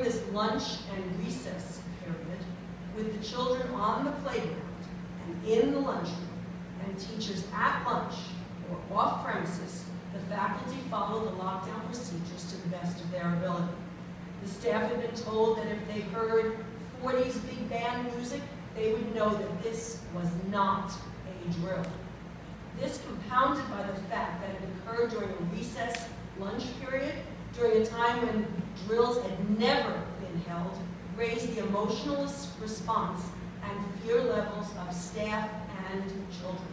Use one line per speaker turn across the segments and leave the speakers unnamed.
During this lunch and recess period, with the children on the playground and in the lunchroom, and teachers at lunch or off premises, the faculty followed the lockdown procedures to the best of their ability. The staff had been told that if they heard 40s big band music, they would know that this was not a drill. This, compounded by the fact that it occurred during a recess lunch period, during a time when drills had never been held, raised the emotional response and fear levels of staff and children.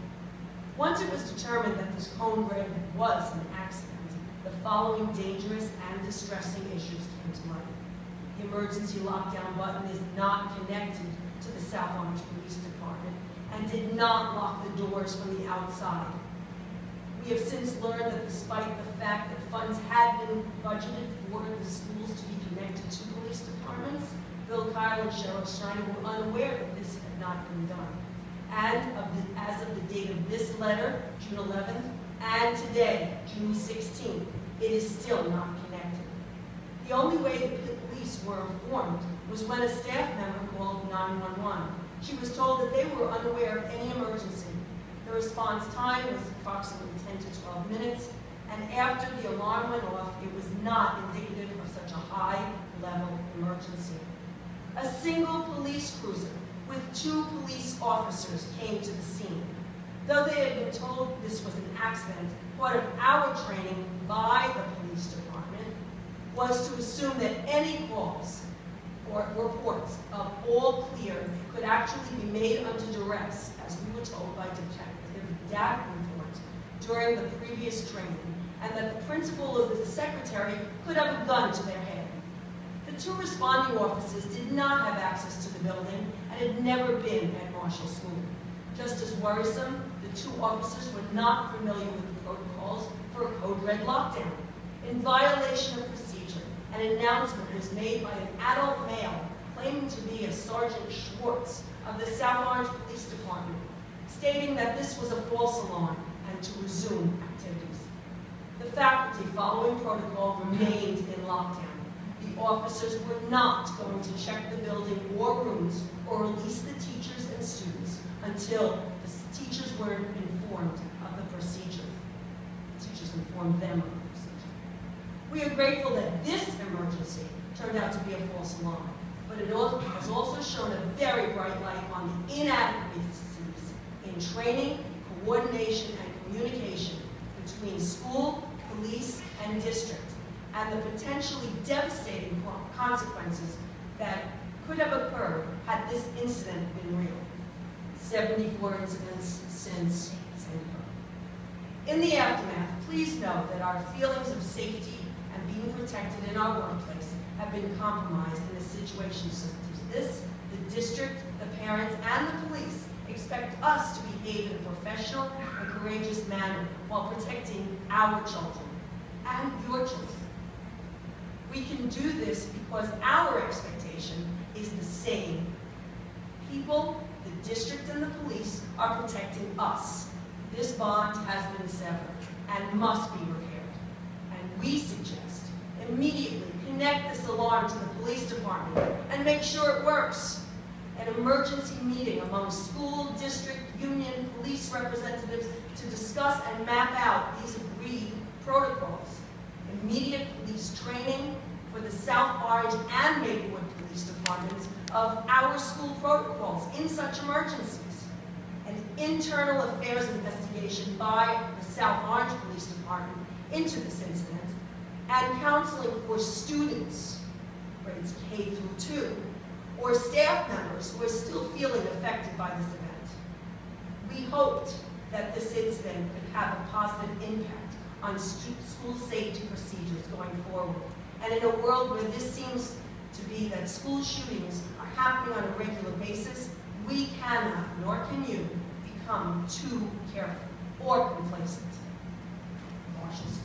Once it was determined that this cone break was an accident, the following dangerous and distressing issues came to light. The emergency lockdown button is not connected to the South Orange Police Department and did not lock the doors from the outside. We have since learned that despite the fact that funds had been budgeted for the schools to be connected to police departments, Bill Kyle and Cheryl Steiner were unaware that this had not been done. And as of the date of this letter, June 11th, and today, June 16th, it is still not connected. The only way the police were informed was when a staff member called 911. She was told that they were unaware of any emergency. The response time was approximately 10 to 12 minutes, and after the alarm went off, it was not indicative of such a high-level emergency. A single police cruiser with 2 police officers came to the scene. Though they had been told this was an accident, part of our training by the police department was to assume that any calls or reports of all clear could actually be made under duress, as we were told by Detective Davenport during the previous training, and that the principal or the secretary could have a gun to their head. The 2 responding officers did not have access to the building and had never been at Marshall School. Just as worrisome, the 2 officers were not familiar with the protocols for a code red lockdown. In violation of procedure, an announcement was made by an adult male claiming to be a Sergeant Schwartz of the South Orange Police Department, stating that this was a false alarm and to resume activities. The faculty, following protocol, remained in lockdown. The officers were not going to check the building or rooms or release the teachers and students until the teachers were informed of the procedure. The teachers informed them of the procedure. We are grateful that this emergency turned out to be a false alarm, but it has also shown a very bright light on the inadequacies in training, coordination, and communication between school, police, and district, and the potentially devastating consequences that could have occurred had this incident been real. 74 incidents since Sandy Hook. In the aftermath, please know that our feelings of safety and being protected in our workplace have been compromised in a situation such as this. The district, the parents, and the police expect us to behave in a professional and courageous manner while protecting our children and your children. We can do this because our expectation is the same. People, the district, and the police are protecting us. This bond has been severed and must be repaired. And we suggest immediately connect this alarm to the police department and make sure it works. An emergency meeting among school, district, union, police representatives to discuss and map out these agreed protocols. Immediate police training for the South Orange and Maplewood police departments of our school protocols in such emergencies. An internal affairs investigation by the South Orange Police Department into this incident, and counseling for students, grades K through 2, or staff members who are still feeling affected by this event. We hoped that this incident could have a positive impact on school safety procedures going forward. And in a world where this seems to be that school shootings are happening on a regular basis, we cannot, nor can you, become too careful or complacent. Marshall's